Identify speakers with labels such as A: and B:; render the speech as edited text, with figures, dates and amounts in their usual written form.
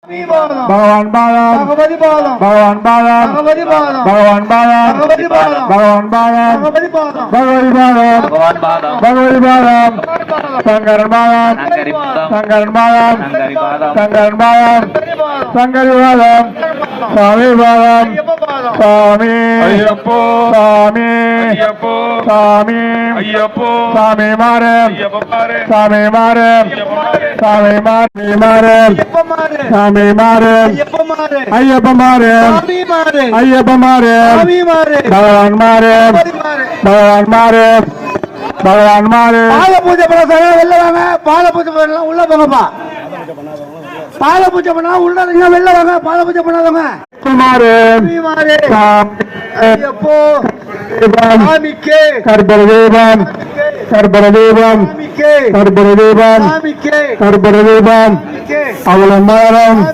A: भगवान बालम
B: भगवती बालम
A: भगवान बालम
B: भगवती बालम
A: भगवान बालम
B: भगवती बालम
A: भगवान बालम
B: भगवती बालम
A: भगवती बालम
C: भगवान पादम
A: भगवती बालम शंकर बालम
C: शंकरी पादम
A: शंकर बालम
C: शंकरी पादम
A: शंकर बालम शंकर बालम स्वामी बालम स्वामी
D: अय्यप्पो
A: स्वामी
D: अय्यप्पो
A: स्वामी
D: अय्यप्पो
A: स्वामी मारे
D: अय्यप्पो मारे
A: स्वामी मारे स्वामी मारे
B: मारे
A: स्वामी मारे
B: मारे
A: अय्यप्पा मारे
B: स्वामी मारे
A: अय्यप्पा मारे
B: स्वामी मारे
A: भगवान मारे
B: मारे
A: भगवान मारे भगवान मारे
B: பால பூஜை பண்ண சொல்ல வெளில வாங்க பால பூஜை பண்ணலாம் உள்ள போங்கப்பா பால பூஜை பண்ணா உள்ள நீங்க வெளில வாங்க பால பூஜை பண்ணாதவங்க
A: मारे
B: स्वामी मारे ஐயப்போ சாமிக்கே
A: कर्बरदेवम कर्बरदेवम
B: சாமிக்கே
A: कर्बरदेवम
B: சாமிக்கே
A: कर्बरदेवम
B: சாமிக்கே
A: अवलंबनम